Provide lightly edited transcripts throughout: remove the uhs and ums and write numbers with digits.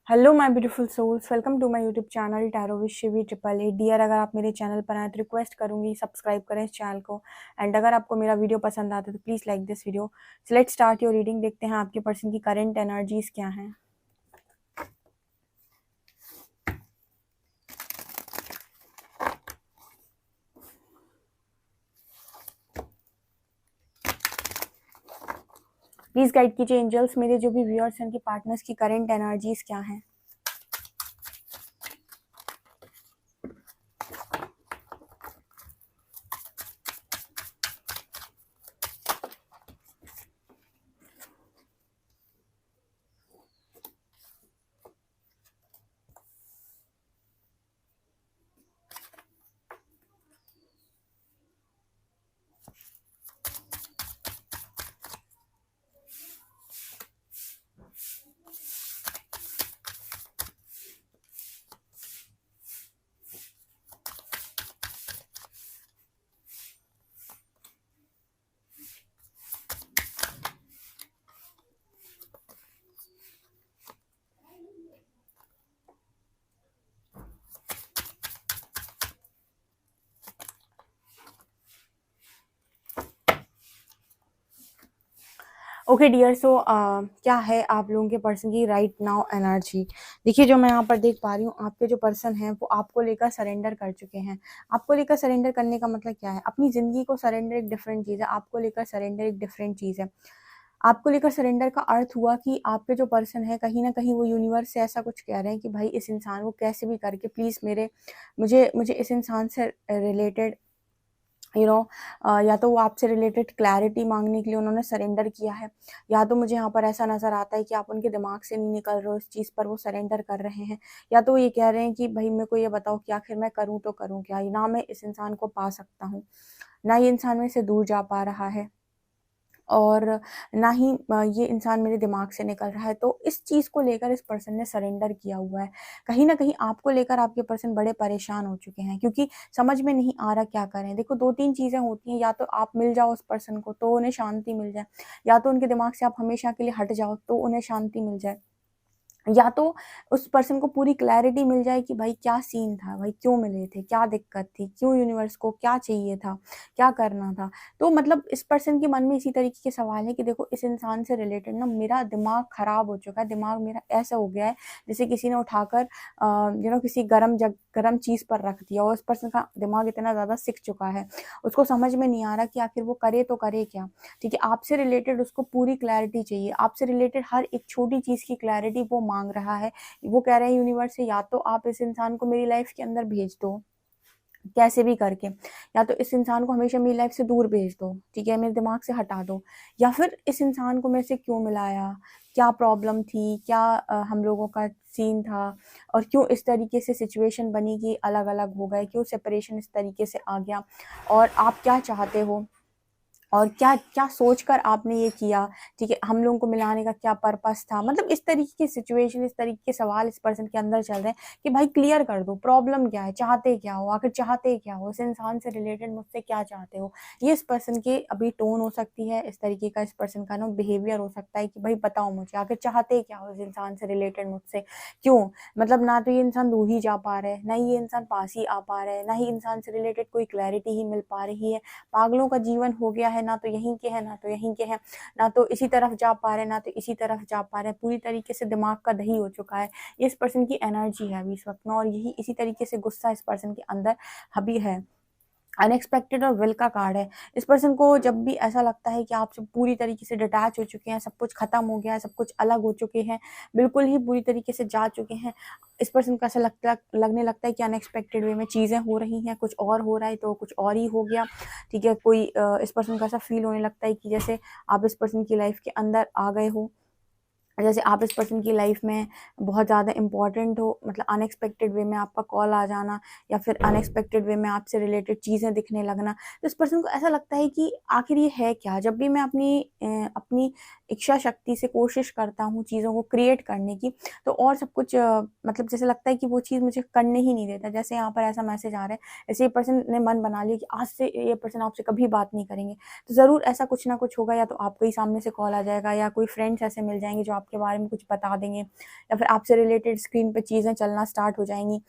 Hello my beautiful souls, welcome to my YouTube channel tarot with Shivi triple eight. Dear, अगर आप मेरे channel पर आए तो रिक्वेस्ट करूंगी सब्सक्राइब करें इस चैनल को। एंड अगर आपको मेरा वीडियो पसंद आता है तो please like this video. So let's start your reading. देखते हैं आपके पर्सन की करंट एनर्जीज क्या हैं। प्लीज़ गाइड कीजिए एंजल्स, मेरे जो भी व्यूअर्स हैं उनकी पार्टनर्स की करंट एनर्जीज क्या हैं। ओके डियर, सो क्या है आप लोगों के पर्सन की राइट नाउ एनर्जी। देखिए, जो मैं यहाँ पर देख पा रही हूँ, आपके जो पर्सन हैं वो आपको लेकर सरेंडर कर चुके हैं। आपको लेकर सरेंडर करने का मतलब क्या है? अपनी ज़िंदगी को सरेंडर एक डिफरेंट चीज़ है, आपको लेकर सरेंडर एक डिफरेंट चीज़ है। आपको लेकर सरेंडर का अर्थ हुआ कि आपके जो पर्सन है कहीं ना कहीं वो यूनिवर्स से ऐसा कुछ कह रहे हैं कि भाई इस इंसान को कैसे भी करके प्लीज़ मुझे मुझे इस इंसान से रिलेटेड या तो वो आपसे रिलेटेड क्लैरिटी मांगने के लिए उन्होंने सरेंडर किया है, या तो मुझे यहाँ पर ऐसा नज़र आता है कि आप उनके दिमाग से नहीं निकल रहे हो, इस चीज़ पर वो सरेंडर कर रहे हैं। या तो वो ये कह रहे हैं कि भाई मेरे को ये बताओ कि आखिर मैं करूँ तो करूँ क्या, ना मैं इस इंसान को पा सकता हूँ, ना ये इंसान मेरे से दूर जा पा रहा है, और ना ही ये इंसान मेरे दिमाग से निकल रहा है। तो इस चीज़ को लेकर इस पर्सन ने सरेंडर किया हुआ है। कहीं न कहीं आपको लेकर आपके पर्सन बड़े परेशान हो चुके हैं, क्योंकि समझ में नहीं आ रहा क्या करें। देखो, 2-3 चीज़ें होती हैं, या तो आप मिल जाओ उस पर्सन को तो उन्हें शांति मिल जाए, या तो उनके दिमाग से आप हमेशा के लिए हट जाओ तो उन्हें शांति मिल जाए, या तो उस पर्सन को पूरी क्लैरिटी मिल जाए कि भाई क्या सीन था, भाई क्यों मिले थे, क्या दिक्कत थी, क्यों यूनिवर्स को क्या चाहिए था, क्या करना था। तो मतलब इस पर्सन के मन में इसी तरीके के सवाल है कि देखो, इस इंसान से रिलेटेड ना मेरा दिमाग खराब हो चुका है, दिमाग मेरा ऐसा हो गया है जैसे किसी ने उठाकर किसी गरम चीज़ पर रख दिया, और उस पर्सन का दिमाग इतना ज़्यादा सिक चुका है, उसको समझ में नहीं आ रहा कि आखिर वो करे तो करे क्या। ठीक है, आपसे रिलेटेड उसको पूरी क्लैरिटी चाहिए, आपसे रिलेटेड हर एक छोटी चीज़ की क्लैरिटी वो मांग रहा है। वो कह रहे हैं यूनिवर्स से, या तो आप इस इंसान को मेरी लाइफ के अंदर भेज दो कैसे भी करके, या तो इस इंसान को हमेशा मेरी लाइफ से दूर भेज दो, ठीक है, मेरे दिमाग से हटा दो, या फिर इस इंसान को मेरे से क्यों मिलाया, क्या प्रॉब्लम थी, क्या हम लोगों का सीन था, और क्यों इस तरीके से सिचुएशन बनी कि अलग अलग हो गए, क्यों सेपरेशन इस तरीके से आ गया, और आप क्या चाहते हो, और क्या क्या सोचकर आपने ये किया। ठीक है, हम लोगों को मिलाने का क्या पर्पस था। मतलब इस तरीके की सिचुएशन, इस तरीके के सवाल इस पर्सन के अंदर चल रहे हैं कि भाई क्लियर कर दो, प्रॉब्लम क्या है, चाहते क्या हो, आखिर चाहते क्या हो, इस इंसान से रिलेटेड मुझसे क्या चाहते हो। ये इस पर्सन की अभी टोन हो सकती है, इस तरीके का इस पर्सन का ना बिहेवियर हो सकता है कि भाई बताओ मुझे आखिर चाहते क्या हो इस इंसान से रिलेटेड मुझसे, क्यों। मतलब ना तो ये इंसान दूर ही जा पा रहा है, ना ये इंसान पास ही आ पा रहा है, ना ही इंसान से रिलेटेड कोई क्लैरिटी ही मिल पा रही है। पागलों का जीवन हो गया है, ना तो यहीं के हैं ना तो यहीं के हैं, ना तो इसी तरफ जा पा रहे हैं ना तो इसी तरफ जा पा रहे हैं, पूरी तरीके से दिमाग का दही हो चुका है। ये इस पर्सन की एनर्जी है अभी इस वक्त में, और यही इसी तरीके से गुस्सा इस पर्सन के अंदर अभी है। अनएक्सपेक्टेड और विल का कार्ड है। इस पर्सन को जब भी ऐसा लगता है कि आपसे पूरी तरीके से डिटैच हो चुके हैं, सब कुछ खत्म हो गया है, सब कुछ अलग हो चुके हैं, बिल्कुल ही पूरी तरीके से जा चुके हैं, इस पर्सन को ऐसा लगने लगता है कि अनएक्सपेक्टेड वे में चीज़ें हो रही हैं, कुछ और हो रहा है तो कुछ और ही हो गया। ठीक है, इस पर्सन को ऐसा फील होने लगता है कि जैसे आप इस पर्सन की लाइफ के अंदर आ गए हो, जैसे आप इस पर्सन की लाइफ में बहुत ज़्यादा इम्पॉर्टेंट हो। मतलब अनएक्सपेक्टेड वे में आपका कॉल आ जाना, या फिर अनएक्सपेक्टेड वे में आपसे रिलेटेड चीज़ें दिखने लगना। तो इस पर्सन को ऐसा लगता है कि आखिर ये है क्या। जब भी मैं अपनी इच्छा शक्ति से कोशिश करता हूँ चीज़ों को क्रिएट करने की, तो और सब कुछ मतलब जैसे लगता है कि वो चीज़ मुझे करने ही नहीं देता। जैसे यहाँ पर ऐसा मैसेज आ रहा है, जैसे ये पर्सन ने मन बना लिया कि आज से ये पर्सन आपसे कभी बात नहीं करेंगे, तो ज़रूर ऐसा कुछ ना कुछ होगा। या तो आपको ही सामने से कॉल आ जाएगा, या कोई फ्रेंड्स ऐसे मिल जाएँगे जो आपके बारे में कुछ बता देंगे, या फिर आपसे रिलेटेड स्क्रीन पे चीज़ें चलना स्टार्ट हो जाएँगी।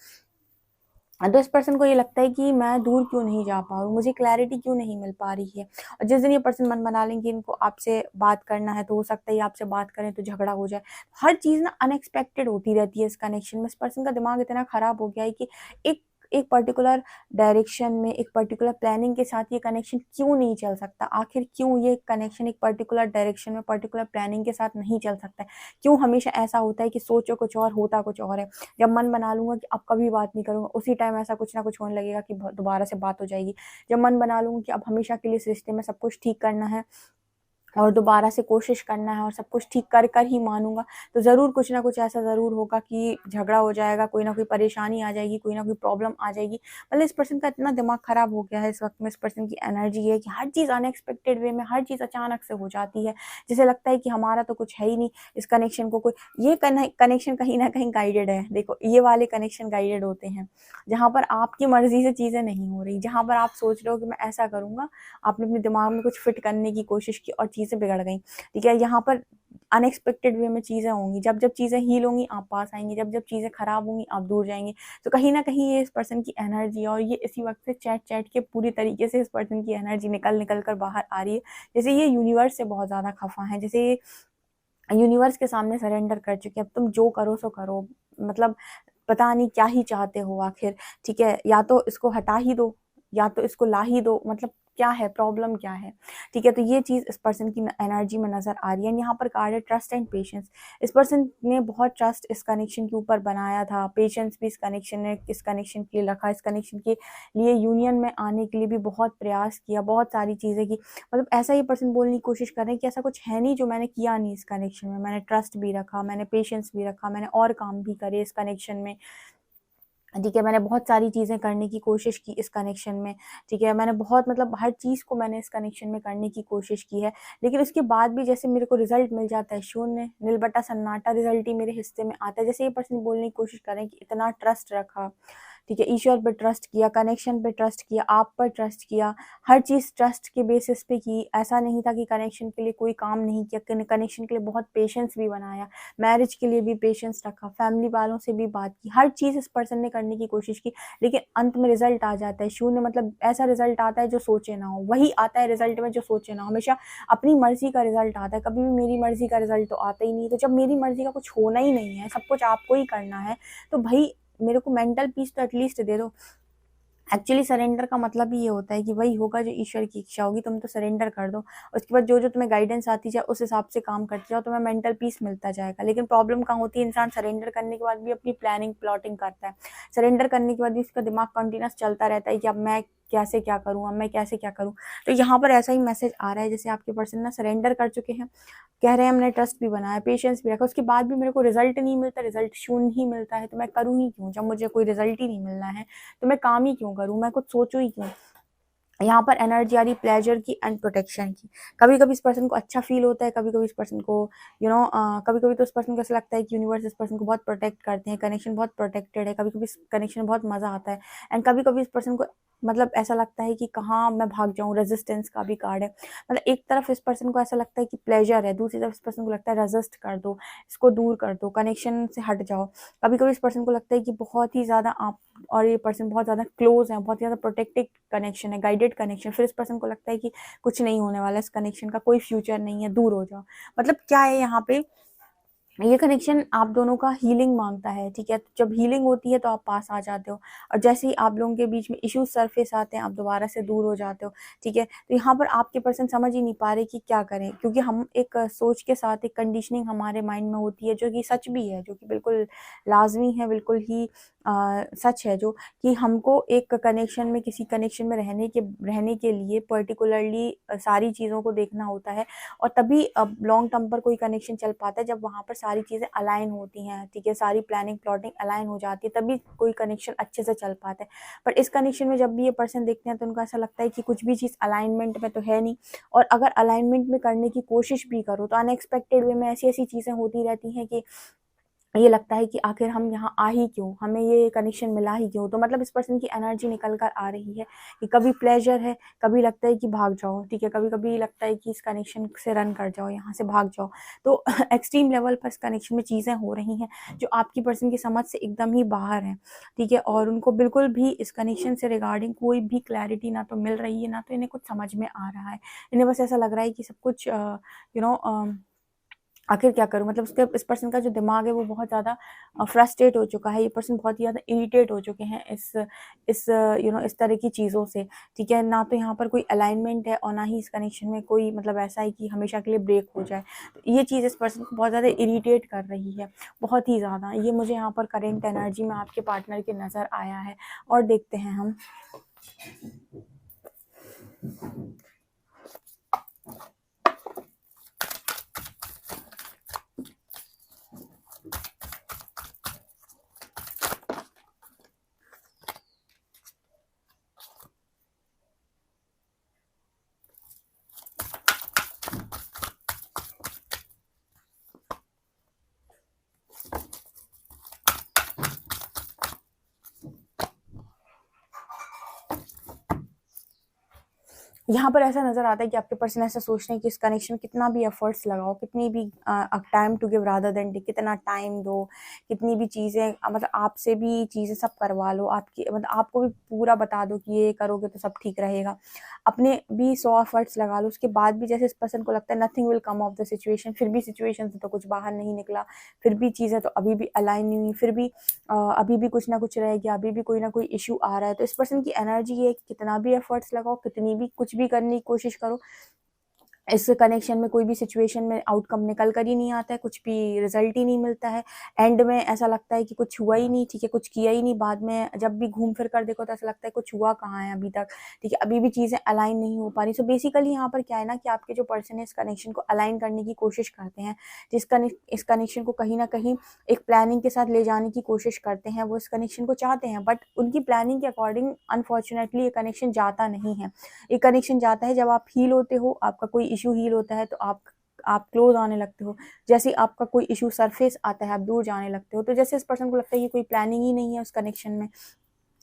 तो इस पर्सन को ये लगता है कि मैं दूर क्यों नहीं जा पा रहा हूँ, मुझे क्लैरिटी क्यों नहीं मिल पा रही है। और जिस दिन ये पर्सन मन बना लेंगे इनको आपसे बात करना है, तो हो सकता है ये आपसे बात करें तो झगड़ा हो जाए। हर चीज़ ना अनएक्सपेक्टेड होती रहती है इस कनेक्शन में। इस पर्सन का दिमाग इतना खराब हो गया है कि एक एक पर्टिकुलर डायरेक्शन में, एक पर्टिकुलर प्लानिंग के साथ ये कनेक्शन क्यों नहीं चल सकता? आखिर क्यों ये कनेक्शन एक पर्टिकुलर डायरेक्शन में, पर्टिकुलर प्लानिंग के साथ नहीं चल सकता है? क्यों हमेशा ऐसा होता है कि सोचो कुछ और, होता कुछ और है? जब मन बना लूँगा कि अब कभी बात नहीं करूँगा, उसी टाइम ऐसा कुछ ना कुछ होने लगेगा कि दोबारा से बात हो जाएगी। जब मन बना लूँगी कि अब हमेशा के लिए इस रिश्ते में सब कुछ ठीक करना है और दोबारा से कोशिश करना है और सब कुछ ठीक कर कर ही मानूँगा, तो ज़रूर कुछ ना कुछ ऐसा ज़रूर होगा कि झगड़ा हो जाएगा, कोई ना कोई परेशानी आ जाएगी, कोई ना कोई प्रॉब्लम आ जाएगी। मतलब इस पर्सन का इतना दिमाग ख़राब हो गया है इस वक़्त में, इस पर्सन की एनर्जी ये है कि हर चीज़ अनएक्सपेक्टेड वे में, हर चीज़ अचानक से हो जाती है। जैसे लगता है कि हमारा तो कुछ है ही नहीं, इस कनेक्शन को कोई, ये कनेक्शन कहीं न कहीं गाइडेड है। देखो, ये वाले कनेक्शन गाइडेड होते हैं, जहाँ पर आपकी मर्ज़ी से चीज़ें नहीं हो रही, जहाँ पर आप सोच रहे हो कि मैं ऐसा करूँगा, आपने अपने दिमाग में कुछ फिट करने की कोशिश की और चीज़ें बिगड़ गई। ठीक है? यहाँ पर अनएक्सपेक्टेड वे में चीज़ें होंगी, जब-जब चीज़ें हील होंगी आप पास आएँगे, जब-जब चीज़ें खराब होंगी आप दूर जाएँगे। तो कहीं न कहीं ये इस पर्सन की एनर्जी है और ये इसी वक़्त से चैट-चैट के पूरी तरीके से इस पर्सन की एनर्जी निकल-निकल कर बाहर आ रही है। जैसे ये यूनिवर्स से बहुत ज़्यादा खफ़ा हैं, जैसे ये यूनिवर्स के सामने सरेंडर कर चुके हैं, अब तुम जो करो सो करो। मतलब पता नहीं क्या ही चाहते हो आखिर, ठीक है? या तो इसको हटा ही दो, या तो इसको ला ही दो, मतलब क्या है, प्रॉब्लम क्या है? ठीक है? तो ये चीज़ इस पर्सन की एनर्जी में नज़र आ रही है। एंड यहाँ पर कार्ड है ट्रस्ट एंड पेशेंस। इस पर्सन ने बहुत ट्रस्ट इस कनेक्शन के ऊपर बनाया था, पेशेंस भी इस कनेक्शन ने इस कनेक्शन के लिए रखा, इस कनेक्शन के लिए यूनियन में आने के लिए भी बहुत प्रयास किया, बहुत सारी चीज़ें की। मतलब ऐसा ये पर्सन बोलने की कोशिश कर रहे हैं कि ऐसा कुछ है नहीं जो मैंने किया नहीं इस कनेक्शन में। मैंने ट्रस्ट भी रखा, मैंने पेशेंस भी रखा, मैंने और काम भी करे इस कनेक्शन में। ठीक है, मैंने बहुत सारी चीज़ें करने की कोशिश की इस कनेक्शन में, ठीक है? मैंने बहुत, मतलब हर चीज़ को मैंने इस कनेक्शन में करने की कोशिश की है, लेकिन उसके बाद भी जैसे मेरे को रिज़ल्ट मिल जाता है शून्य, नील बटा सन्नाटा, रिज़ल्ट ही मेरे हिस्से में आता है। जैसे ये पर्सन बोलने की कोशिश कर रहे हैं कि इतना ट्रस्ट रखा, ठीक है? ईश्वर पे ट्रस्ट किया, कनेक्शन पे ट्रस्ट किया, आप पर ट्रस्ट किया, हर चीज़ ट्रस्ट के बेसिस पे की। ऐसा नहीं था कि कनेक्शन के लिए कोई काम नहीं किया, कनेक्शन के लिए बहुत पेशेंस भी बनाया, मैरिज के लिए भी पेशेंस रखा, फैमिली वालों से भी बात की, हर चीज़ इस पर्सन ने करने की कोशिश की, लेकिन अंत में रिजल्ट आ जाता है शून्य। मतलब ऐसा रिजल्ट आता है जो सोचे ना हो, वही आता है रिजल्ट में जो सोचे ना हो। हमेशा अपनी मर्जी का रिजल्ट आता है, कभी भी मेरी मर्जी का रिजल्ट तो आता ही नहीं। तो जब मेरी मर्जी का कुछ होना ही नहीं है, सब कुछ आपको ही करना है, तो भाई मेरे को मेंटल पीस तो एटलीस्ट दे दो। एक्चुअली सरेंडर का मतलब ही ये होता है कि वही होगा जो ईश्वर की इच्छा होगी, तुम तो सरेंडर कर दो। उसके बाद जो-जो तुम्हें गाइडेंस आती जाए उस हिसाब से काम करते जाओ, तुम्हें मेंटल पीस मिलता जाएगा। लेकिन प्रॉब्लम कहाँ होती है, इंसान सरेंडर करने के बाद भी अपनी प्लानिंग, प्लॉटिंग करता है। सरेंडर करने के बाद भी उसका दिमाग कंटीन्यूअस चलता रहता है कि अब मैं कैसे क्या करूँ, अब मैं कैसे क्या करूँ? तो यहाँ पर ऐसा ही मैसेज आ रहा है, जैसे आपके पर्सन ना सरेंडर कर चुके हैं, कह रहे हैं हमने ट्रस्ट भी बनाया, पेशेंस भी रखा, उसके बाद भी मेरे को रिजल्ट नहीं मिलता, रिजल्ट शून्य ही मिलता है, तो मैं करूँ ही क्यों? जब मुझे कोई रिजल्ट ही नहीं मिलना है, तो मैं काम ही क्यों करूँ? मैं कुछ सोचूँ ही क्यों? यहाँ पर एनर्जी आ रही प्लेजर की एंड प्रोटेक्शन की। कभी-कभी इस पर्सन को अच्छा फ़ील होता है, कभी-कभी इस पर्सन को कभी-कभी तो इस पर्सन को ऐसा लगता है कि यूनिवर्स इस पर्सन को बहुत प्रोटेक्ट करते हैं, कनेक्शन बहुत प्रोटेक्टेड है, कभी-कभी इस कनेक्शन में बहुत मज़ा आता है। एंड कभी-कभी इस पर्सन को मतलब ऐसा लगता है कि कहाँ मैं भाग जाऊँ, रेजिस्टेंस का भी कार्ड है। मतलब एक तरफ इस पर्सन को ऐसा लगता है कि प्लेजर है, दूसरी तरफ इस पर्सन को लगता है रेजिस्ट कर दो, इसको दूर कर दो, कनेक्शन से हट जाओ। कभी-कभी इस पर्सन को लगता है कि बहुत ही ज़्यादा आप और ये पर्सन बहुत ज़्यादा क्लोज़ है, बहुत ज़्यादा प्रोटेक्टेड कनेक्शन है, गाइडेड कनेक्शन। फिर इस पर्सन को लगता है कि कुछ नहीं होने वाला, इस कनेक्शन का कोई फ्यूचर नहीं है, दूर हो जाओ। मतलब क्या है यहाँ पे, ये कनेक्शन आप दोनों का हीलिंग मांगता है, ठीक है? तो जब हीलिंग होती है तो आप पास आ जाते हो, और जैसे ही आप लोगों के बीच में इश्यूज सरफेस आते हैं, आप दोबारा से दूर हो जाते हो, ठीक है? तो यहाँ पर आपके पर्सन समझ ही नहीं पा रहे कि क्या करें, क्योंकि हम एक सोच के साथ एक कंडीशनिंग हमारे माइंड में होती है, जो कि सच भी है, जो कि बिल्कुल लाजमी है, बिल्कुल ही सच है जो, कि हमको एक कनेक्शन में, किसी कनेक्शन में रहने के लिए पर्टिकुलरली सारी चीज़ों को देखना होता है, और तभी लॉन्ग टर्म पर कोई कनेक्शन चल पाता है जब वहाँ पर सारी चीज़ें अलाइन होती हैं, ठीक है, सारी प्लानिंग प्लॉटिंग अलाइन हो जाती है, तभी कोई कनेक्शन अच्छे से चल पाता है। पर इस कनेक्शन में जब भी ये पर्सन देखते हैं तो उनको ऐसा लगता है कि कुछ भी चीज़ अलाइनमेंट में तो है नहीं, और अगर अलाइनमेंट में करने की कोशिश भी करो तो अनएक्सपेक्टेड वे में ऐसी ऐसी चीज़ें होती रहती हैं कि ये लगता है कि आखिर हम यहाँ आ ही क्यों, हमें ये कनेक्शन मिला ही क्यों। तो मतलब इस पर्सन की एनर्जी निकल कर आ रही है कि कभी प्लेजर है, कभी लगता है कि भाग जाओ, ठीक है, कभी कभी लगता है कि इस कनेक्शन से रन कर जाओ, यहाँ से भाग जाओ। तो एक्सट्रीम लेवल पर इस कनेक्शन में चीज़ें हो रही हैं जो आपकी पर्सन की समझ से एकदम ही बाहर हैं, ठीक है, और उनको बिल्कुल भी इस कनेक्शन से रिगार्डिंग कोई भी क्लैरिटी ना तो मिल रही है, ना तो इन्हें कुछ समझ में आ रहा है। इन्हें बस ऐसा लग रहा है कि सब कुछ आखिर क्या करूँ, मतलब उसके इस पर्सन का जो दिमाग है वो बहुत ज़्यादा फ्रस्ट्रेट हो चुका है। ये पर्सन बहुत ही ज़्यादा इरिटेट हो चुके हैं इस इस तरह की चीज़ों से, ठीक है। ना तो यहाँ पर कोई अलाइनमेंट है और ना ही इस कनेक्शन में कोई मतलब ऐसा है कि हमेशा के लिए ब्रेक हो जाए। तो ये चीज़ इस पर्सन को बहुत ज़्यादा इरिटेट कर रही है, बहुत ही ज़्यादा। ये मुझे यहाँ पर करेंट एनर्जी में आपके पार्टनर के नज़र आया है। और देखते हैं हम। यहाँ पर ऐसा नज़र आता है कि आपके पर्सन ऐसा सोच रहे हैं कि इस कनेक्शन में कितना भी एफर्ट्स लगाओ, कितनी भी time to give rather than take, कितना टाइम दो, कितनी भी चीज़ें मतलब आपसे भी चीज़ें सब करवा लो, आपकी मतलब आपको भी पूरा बता दो कि ये करोगे तो सब ठीक रहेगा। अपने भी 100 एफर्ट्स लगा लो, उसके बाद भी जैसे इस पर्सन को लगता है nothing will come of the situation, फिर भी सिचुएशन से तो कुछ बाहर नहीं निकला, फिर भी चीज़ें तो अभी भी अलाइन नहीं हुई, फिर भी अभी भी कुछ ना कुछ रह गया, अभी भी कोई ना कोई इश्यू आ रहा है। तो इस पर्सन की एनर्जी ये है कि कितना भी एफर्ट्स लगाओ, कितनी भी कुछ भी करने की कोशिश करो, इस कनेक्शन में कोई भी सिचुएशन में आउटकम निकल कर ही नहीं आता है, कुछ भी रिजल्ट ही नहीं मिलता है। एंड में ऐसा लगता है कि कुछ हुआ ही नहीं, ठीक है, कुछ किया ही नहीं। बाद में जब भी घूम फिर कर देखो तो ऐसा लगता है कुछ हुआ कहाँ है अभी तक, ठीक है, अभी भी चीज़ें अलाइन नहीं हो पा रही। सो बेसिकली यहाँ पर क्या है ना कि आपके जो पर्सन है इस कनेक्शन को अलाइन करने की कोशिश करते हैं, इस कनेक्शन को कहीं ना कहीं एक प्लानिंग के साथ ले जाने की कोशिश करते हैं, वो इस कनेक्शन को चाहते हैं, बट उनकी प्लानिंग के अकॉर्डिंग अनफॉर्चुनेटली ये कनेक्शन जाता नहीं है। ये कनेक्शन जाता है जब आप हील होते हो, आपका कोई इशू हील होता है तो आप क्लोज आने लगते हो। जैसे आपका कोई इशू सरफेस आता है आप दूर जाने लगते हो। तो जैसे इस पर्सन को लगता है कि कोई प्लानिंग ही नहीं है उस कनेक्शन में,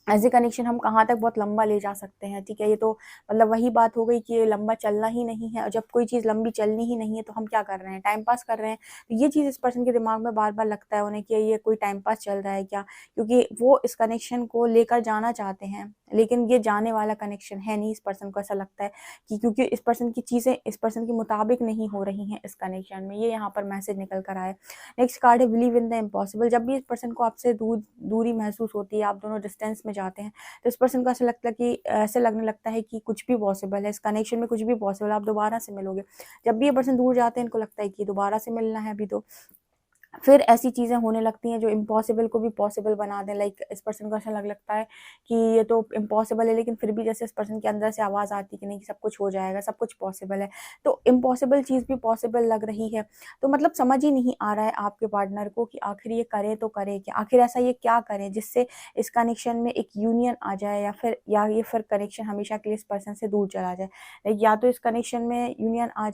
एज ए कनेक्शन हम कहाँ तक बहुत लंबा ले जा सकते हैं, ठीक है। ये तो मतलब वही बात हो गई कि ये लंबा चलना ही नहीं है, और जब कोई चीज़ लंबी चलनी ही नहीं है तो हम क्या कर रहे हैं, टाइम पास कर रहे हैं। तो ये चीज़ इस पर्सन के दिमाग में बार बार लगता है उन्हें कि ये कोई टाइम पास चल रहा है क्या, क्योंकि वो इस कनेक्शन को लेकर जाना चाहते हैं, लेकिन ये जाने वाला कनेक्शन है नहीं। इस पर्सन को ऐसा लगता है कि क्योंकि इस पर्सन की चीज़ें इस पर्सन के मुताबिक नहीं हो रही हैं इस कनेक्शन में, ये यहाँ पर मैसेज निकल कर आए। नेक्स्ट कार्ड है बिलीव इन द इम्पॉसिबल। जब भी इस पर्सन को आपसे दूरी महसूस होती है, आप दोनों डिस्टेंस में जाते हैं, तो इस पर्सन को ऐसा लगता है कि ऐसे लगने लगता है कि कुछ भी पॉसिबल है, इस कनेक्शन में कुछ भी पॉसिबल है, आप दोबारा से मिलोगे। जब भी ये पर्सन दूर जाते हैं इनको लगता है कि दोबारा से मिलना है अभी तो। फिर ऐसी चीज़ें होने लगती हैं जो इम्पॉसिबल को भी पॉसिबल बना दें। लाइक इस पर्सन को ऐसा लगता है कि ये तो इम्पॉसिबल है, लेकिन फिर भी जैसे इस पर्सन के अंदर से आवाज़ आती है कि नहीं, सब कुछ हो जाएगा, सब कुछ पॉसिबल है। तो इम्पॉसिबल चीज़ भी पॉसिबल लग रही है। तो मतलब समझ ही नहीं आ रहा है आपके पार्टनर को कि आखिर ये करें तो करें क्या, आखिर ऐसा ये क्या करें जिससे इस कनेक्शन में एक यूनियन आ जाए, या ये फिर कनेक्शन हमेशा के लिए इस पर्सन से दूर चला जाए। लाइक या तो इस कनेक्शन में यूनियन आ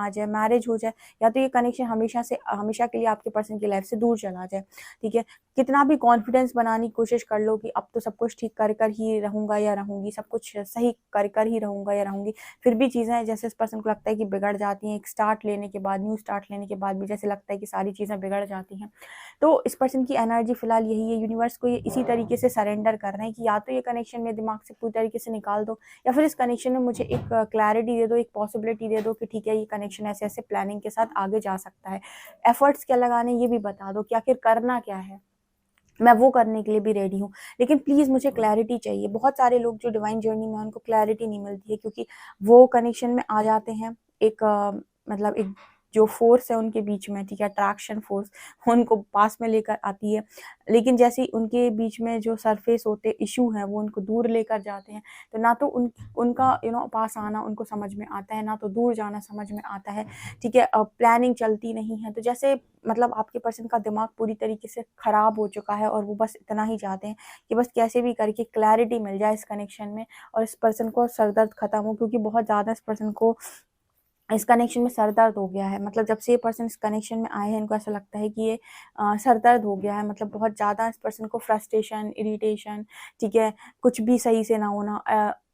जाए, मैरिज हो जाए, या तो ये कनेक्शन हमेशा के लिए आपके पर्सन की लाइफ से दूर चला जाए, ठीक है। कितना भी कॉन्फिडेंस बनाने की कोशिश कर लो कि अब तो सब कुछ ठीक कर ही रहूंगा या रहूंगी, सब कुछ सही कर ही रहूंगा या रहूंगी, फिर भी चीज़ें जैसे इस पर्सन को लगता है कि बिगड़ जाती हैं। एक स्टार्ट लेने के बाद, न्यू स्टार्ट लेने के बाद भी जैसे लगता है कि सारी चीज़ें बिगड़ जाती हैं। तो इस पर्सन की एनर्जी फिलहाल यही है, यूनिवर्स को ये इसी तरीके से सरेंडर कर रहे हैं कि या तो ये कनेक्शन मेरे दिमाग से पूरी तरीके से निकाल दो, या फिर इस कनेक्शन में मुझे एक क्लैरिटी दे दो, एक पॉसिबिलिटी दे दो कि ठीक है ये कनेक्शन ऐसे ऐसे प्लानिंग के साथ आगे जा सकता है। एफर्ट्स क्या लगाने ये भी बता दो कि आखिर करना क्या है, मैं वो करने के लिए भी रेडी हूँ, लेकिन प्लीज़ मुझे क्लैरिटी चाहिए। बहुत सारे लोग जो डिवाइन जर्नी में उनको क्लैरिटी नहीं मिलती है, क्योंकि वो कनेक्शन में आ जाते हैं एक मतलब एक जो फोर्स है उनके बीच में, ठीक है, अट्रैक्शन फोर्स, उनको पास में लेकर आती है। लेकिन जैसे ही उनके बीच में जो सरफेस होते इशू हैं वो उनको दूर लेकर जाते हैं। तो ना तो उनका पास आना उनको समझ में आता है, ना तो दूर जाना समझ में आता है, ठीक है। प्लानिंग चलती नहीं है। तो जैसे मतलब आपके पर्सन का दिमाग पूरी तरीके से खराब हो चुका है और वो बस इतना ही चाहते हैं कि बस कैसे भी करके क्लैरिटी मिल जाए इस कनेक्शन में और इस पर्सन को सरदर्द खत्म हो, क्योंकि बहुत ज़्यादा इस पर्सन को इस कनेक्शन में सर दर्द हो गया है। मतलब जब से ये पर्सन इस कनेक्शन में आए हैं इनको ऐसा लगता है कि ये सर दर्द हो गया है। मतलब बहुत ज़्यादा इस पर्सन को फ्रस्ट्रेशन, इरिटेशन, ठीक है, कुछ भी सही से ना होना,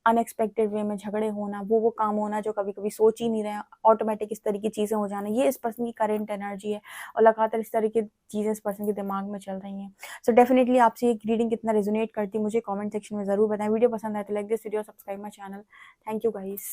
अनएक्सपेक्टेड वे में झगड़े होना, वो काम होना जो कभी कभी सोच ही नहीं रहे, ऑटोमेटिक इस तरह की चीज़ें हो जाना, ये इस पर्सन की करेंट एनर्जी है और लगातार इस तरह की चीज़ें इस पर्सन के दिमाग में चल रही हैं। सो डेफिनेटली आपसे ये रीडिंग कितना रेजोनेट करती है मुझे कमेंट सेक्शन में ज़रूर बताएं। वीडियो पसंद आए तो like this video, subscribe my channel. Thank you guys.